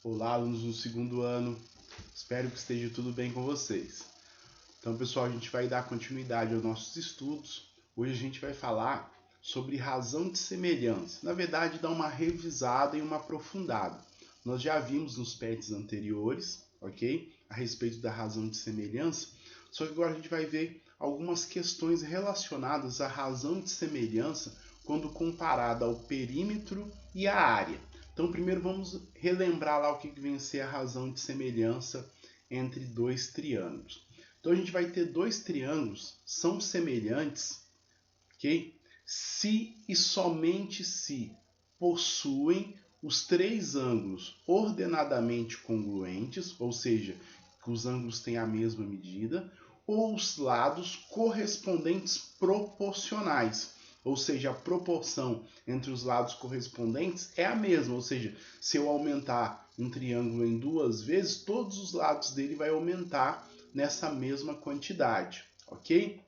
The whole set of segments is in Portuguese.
Olá, alunos do segundo ano. Espero que esteja tudo bem com vocês. Então, pessoal, a gente vai dar continuidade aos nossos estudos. Hoje a gente vai falar sobre razão de semelhança. Na verdade, dar uma revisada e uma aprofundada. Nós já vimos nos PETs anteriores, ok? A respeito da razão de semelhança. Só que agora a gente vai ver algumas questões relacionadas à razão de semelhança quando comparada ao perímetro e à área. Então, primeiro vamos relembrar lá o que vem a ser a razão de semelhança entre dois triângulos. Então, a gente vai ter dois triângulos, são semelhantes, ok? Se e somente se possuem os três ângulos ordenadamente congruentes, ou seja, que os ângulos têm a mesma medida, ou os lados correspondentes proporcionais. Ou seja, a proporção entre os lados correspondentes é a mesma. Ou seja, se eu aumentar um triângulo em duas vezes, todos os lados dele vai aumentar nessa mesma quantidade, ok?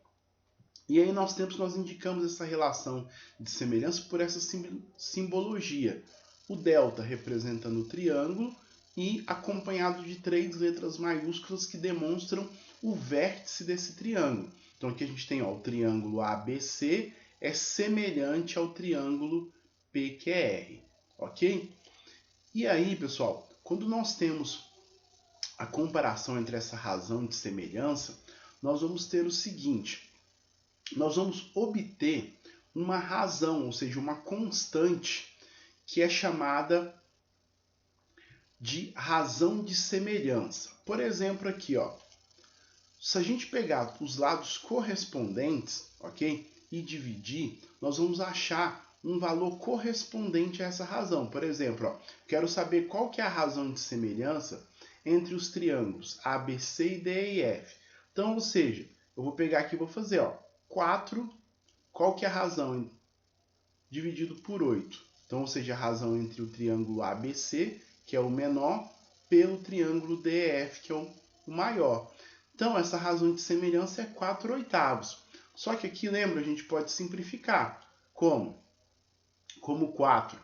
E aí nós indicamos essa relação de semelhança por essa simbologia. O delta representando o triângulo e acompanhado de três letras maiúsculas que demonstram o vértice desse triângulo. Então aqui a gente tem o triângulo ABC, é semelhante ao triângulo PQR, ok? E aí, pessoal, quando nós temos a comparação entre essa razão de semelhança, nós vamos ter o seguinte, nós vamos obter uma razão, ou seja, uma constante, que é chamada de razão de semelhança. Por exemplo, aqui, ó, se a gente pegar os lados correspondentes, ok? E dividir, nós vamos achar um valor correspondente a essa razão. Por exemplo, ó, quero saber qual que é a razão de semelhança entre os triângulos ABC e D e F. Então, ou seja, eu vou pegar aqui e vou fazer, ó, 4, qual que é a razão? Dividido por 8. Então, ou seja, a razão entre o triângulo ABC, que é o menor, pelo triângulo DEF, que é o maior. Então, essa razão de semelhança é 4/8. Só que aqui, lembra, a gente pode simplificar. Como? Como 4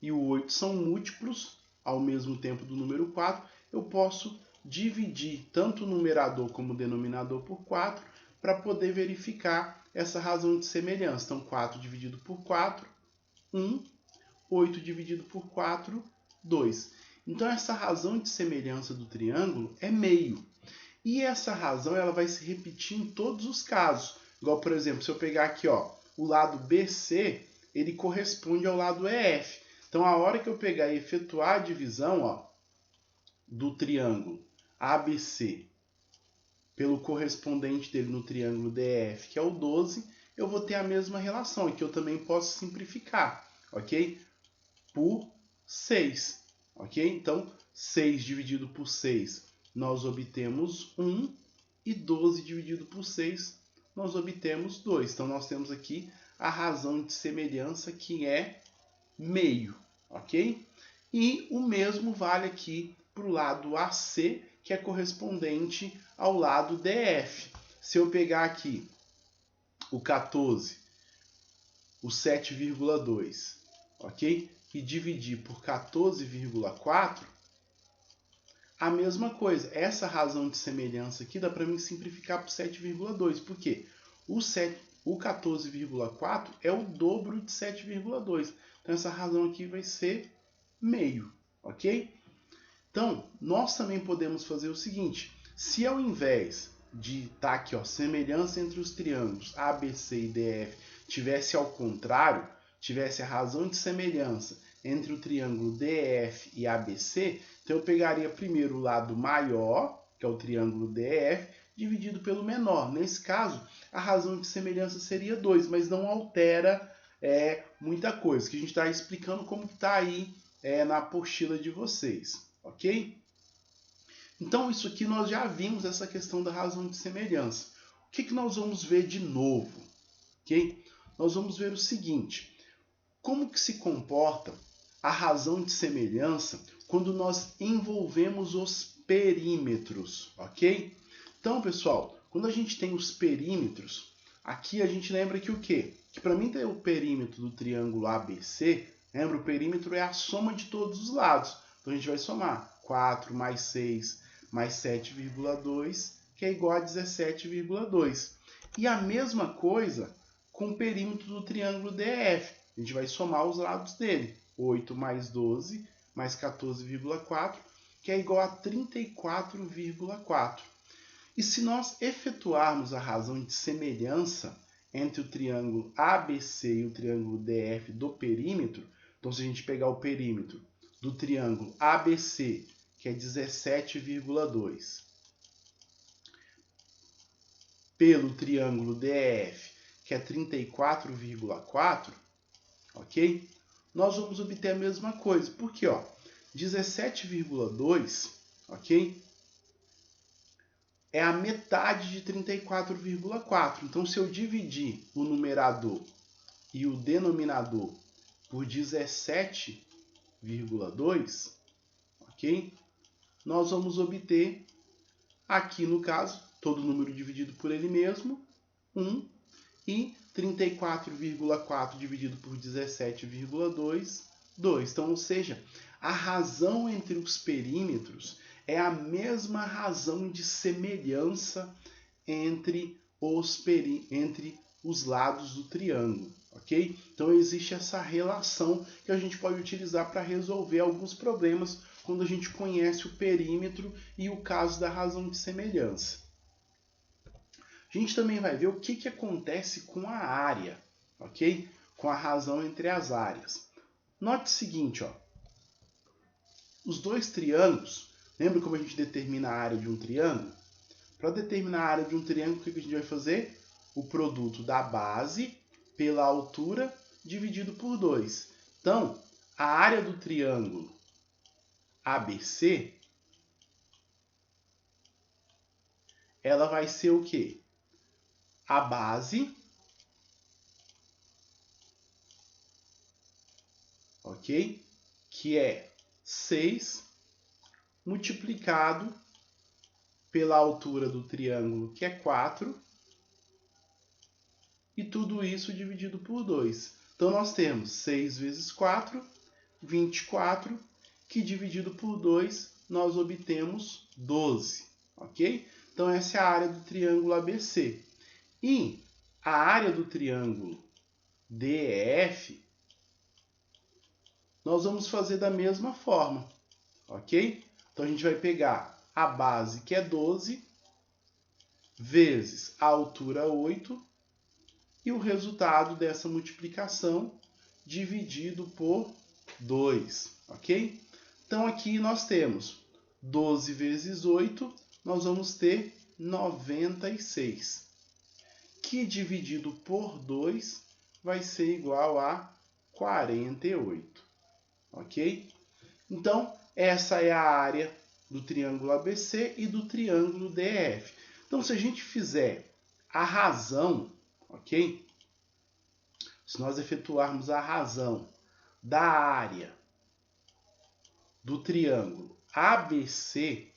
e o 8 são múltiplos ao mesmo tempo do número 4, eu posso dividir tanto o numerador como o denominador por 4 para poder verificar essa razão de semelhança. Então, 4 dividido por 4, 1. 8 dividido por 4, 2. Então, essa razão de semelhança do triângulo é meio. E essa razão ela vai se repetir em todos os casos. Igual, por exemplo, se eu pegar aqui, ó, o lado BC, ele corresponde ao lado EF. Então, a hora que eu pegar e efetuar a divisão, ó, do triângulo ABC pelo correspondente dele no triângulo DEF, que é o 12, eu vou ter a mesma relação, e que eu também posso simplificar, ok? Por 6, ok? Então, 6 dividido por 6, nós obtemos 1, e 12 dividido por 6, nós obtemos 2. Então, nós temos aqui a razão de semelhança, que é meio, ok? E o mesmo vale aqui para o lado AC, que é correspondente ao lado DF. Se eu pegar aqui o 14, o 7,2, ok? E dividir por 14,4, a mesma coisa. Essa razão de semelhança aqui dá para mim simplificar por 7,2. Por quê? O 14,4 é o dobro de 7,2. Então, essa razão aqui vai ser meio, ok? Então, nós também podemos fazer o seguinte. Se ao invés de estar aqui, ó, semelhança entre os triângulos ABC e DF, tivesse ao contrário, tivesse a razão de semelhança entre o triângulo DF e ABC, então eu pegaria primeiro o lado maior, que é o triângulo DF, dividido pelo menor. Nesse caso, a razão de semelhança seria 2, mas não altera muita coisa, que a gente está explicando como está aí na apostila de vocês, ok? Então, isso aqui nós já vimos, essa questão da razão de semelhança. O que nós vamos ver de novo? Ok? Nós vamos ver o seguinte, como que se comporta a razão de semelhança quando nós envolvemos os perímetros, ok? Então, pessoal, quando a gente tem os perímetros, aqui a gente lembra que o quê? Que para mim ter o perímetro do triângulo ABC, lembra, o perímetro é a soma de todos os lados. Então, a gente vai somar 4 mais 6 mais 7,2, que é igual a 17,2. E a mesma coisa com o perímetro do triângulo DEF. A gente vai somar os lados dele. 8 mais 12 mais 14,4, que é igual a 34,4. E se nós efetuarmos a razão de semelhança entre o triângulo ABC e o triângulo DF do perímetro, então se a gente pegar o perímetro do triângulo ABC, que é 17,2, pelo triângulo DF, que é 34,4, ok? Nós vamos obter a mesma coisa. Porque, ó, 17,2, ok? É a metade de 34,4. Então, se eu dividir o numerador e o denominador por 17,2, ok? Nós vamos obter, aqui no caso, todo número dividido por ele mesmo, 1, e 34,4 dividido por 17,2, 2. Então, ou seja, a razão entre os perímetros é a mesma razão de semelhança entre os lados do triângulo, ok? Então, existe essa relação que a gente pode utilizar para resolver alguns problemas quando a gente conhece o perímetro e o caso da razão de semelhança. A gente também vai ver o que acontece com a área, ok? Com a razão entre as áreas. Note o seguinte, ó. Os dois triângulos, lembra como a gente determina a área de um triângulo? Para determinar a área de um triângulo, o que a gente vai fazer? O produto da base pela altura dividido por 2. Então, a área do triângulo ABC, ela vai ser o quê? A base, ok? Que é 6 multiplicado pela altura do triângulo, que é 4, e tudo isso dividido por 2. Então, nós temos 6 vezes 4, 24, que dividido por 2, nós obtemos 12, ok? Então, essa é a área do triângulo ABC. E a área do triângulo DEF, nós vamos fazer da mesma forma, ok? Então, a gente vai pegar a base, que é 12, vezes a altura 8, e o resultado dessa multiplicação dividido por 2, ok? Então, aqui nós temos 12 vezes 8, nós vamos ter 96. Que dividido por 2 vai ser igual a 48, ok? Então, essa é a área do triângulo ABC e do triângulo DEF. Então, se a gente fizer a razão, ok? Se nós efetuarmos a razão da área do triângulo ABC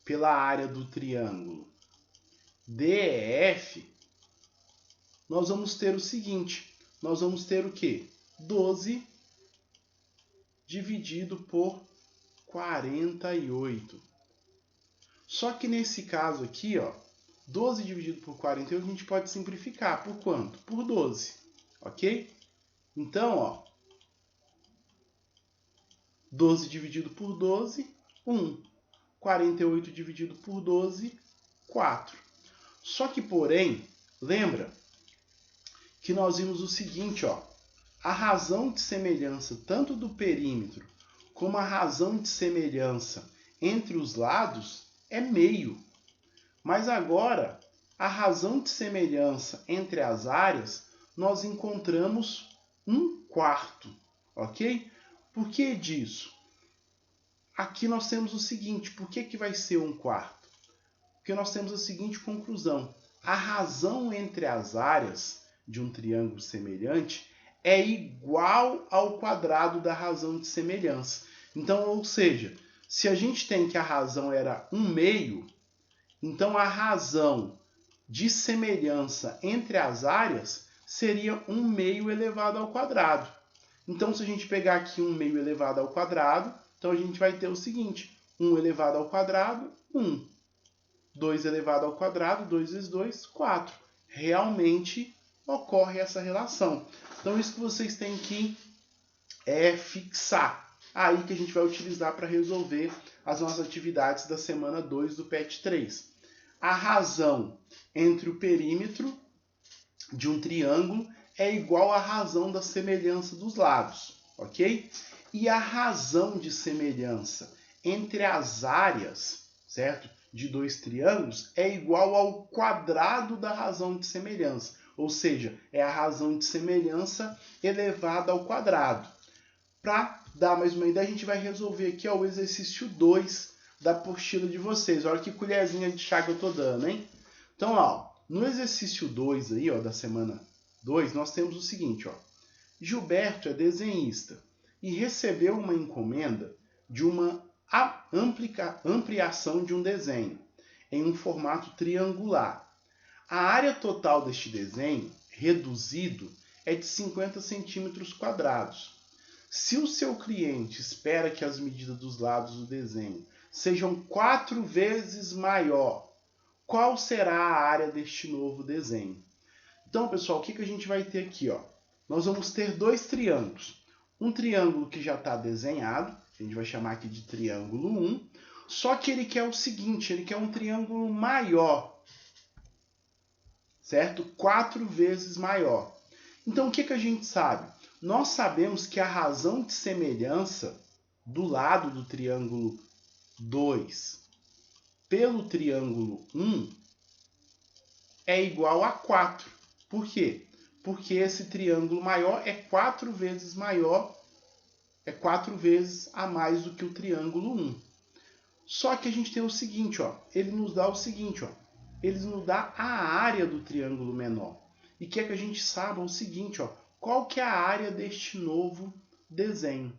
pela área do triângulo DEF, nós vamos ter o seguinte, nós vamos ter o quê? 12 dividido por 48. Só que nesse caso aqui, ó, 12 dividido por 48, a gente pode simplificar. Por quanto? Por 12, ok? Então, ó, 12 dividido por 12, 1. 48 dividido por 12, 4. Só que, porém, lembra que nós vimos o seguinte, ó, a razão de semelhança tanto do perímetro como a razão de semelhança entre os lados é meio. Mas agora, a razão de semelhança entre as áreas, nós encontramos 1/4, ok? Por que disso? Aqui nós temos o seguinte, por que vai ser 1/4? Porque nós temos a seguinte conclusão. A razão entre as áreas de um triângulo semelhante é igual ao quadrado da razão de semelhança. Então, ou seja, se a gente tem que a razão era 1/2, então a razão de semelhança entre as áreas seria 1/2 elevado ao quadrado. Então, se a gente pegar aqui 1/2 elevado ao quadrado, Então a gente vai ter o seguinte, 1 elevado ao quadrado, 1. 2 elevado ao quadrado, 2 vezes 2, 4. Realmente ocorre essa relação. Então isso que vocês têm que fixar. Aí que a gente vai utilizar para resolver as nossas atividades da semana 2 do PET 3. A razão entre o perímetro de um triângulo é igual à razão da semelhança dos lados, ok? E a razão de semelhança entre as áreas, certo? De dois triângulos é igual ao quadrado da razão de semelhança, ou seja, é a razão de semelhança elevada ao quadrado. Para dar mais uma ideia, a gente vai resolver aqui ó, o exercício 2 da apostila de vocês. Olha que colherzinha de chá que eu estou dando, hein? Então, ó, no exercício 2 aí, ó, da semana 2, nós temos o seguinte, ó. Gilberto é desenhista e recebeu uma encomenda de uma ampliação de um desenho em um formato triangular. A área total deste desenho, reduzido, é de 50 centímetros quadrados. Se o seu cliente espera que as medidas dos lados do desenho sejam 4 vezes maior, qual será a área deste novo desenho? Então, pessoal, o que a gente vai ter aqui? Ó? Nós vamos ter dois triângulos. Um triângulo que já está desenhado, a gente vai chamar aqui de triângulo 1, só que ele quer o seguinte, ele quer um triângulo maior, certo? 4 vezes maior. Então, o que a gente sabe? Nós sabemos que a razão de semelhança do lado do triângulo 2 pelo triângulo 1 é igual a 4. Por quê? Porque esse triângulo maior é 4 vezes maior, é 4 vezes a mais do que o triângulo 1. Só que a gente tem o seguinte, ó, ele nos dá o seguinte, ó, ele nos dá a área do triângulo menor. E quer que a gente saiba o seguinte, ó, qual que é a área deste novo desenho.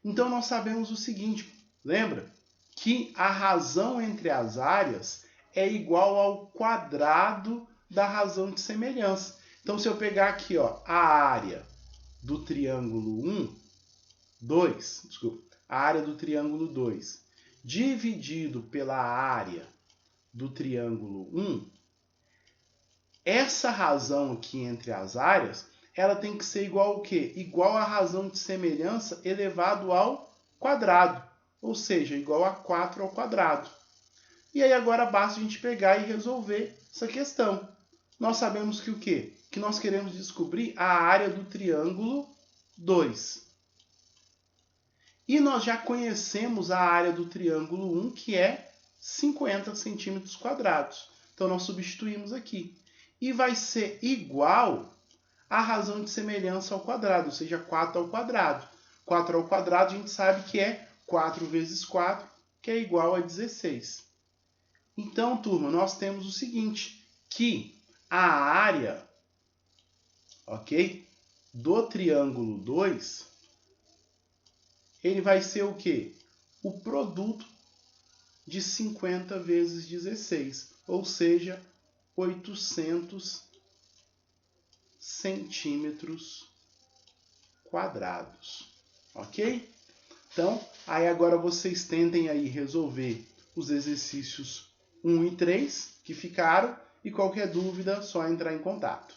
Então, nós sabemos o seguinte, lembra? Que a razão entre as áreas é igual ao quadrado da razão de semelhança. Então, se eu pegar aqui ó, a área do triângulo 2, dividido pela área do triângulo 1, essa razão aqui entre as áreas, ela tem que ser igual ao quê? Igual à razão de semelhança elevado ao quadrado, ou seja, igual a 4 ao quadrado. E aí agora basta a gente pegar e resolver essa questão. Nós sabemos que o quê? Que nós queremos descobrir a área do triângulo 2. E nós já conhecemos a área do triângulo 1, que é 50 centímetros quadrados. Então, nós substituímos aqui. E vai ser igual à razão de semelhança ao quadrado, ou seja, 4 ao quadrado. 4 ao quadrado a gente sabe que é 4 vezes 4, que é igual a 16. Então, turma, nós temos o seguinte, que a área, ok, do triângulo 2, ele vai ser o quê? O produto de 50 vezes 16, ou seja, 800 centímetros quadrados, ok? Então, aí agora vocês tentem aí resolver os exercícios 1 e 3 que ficaram, e qualquer dúvida, só entrar em contato.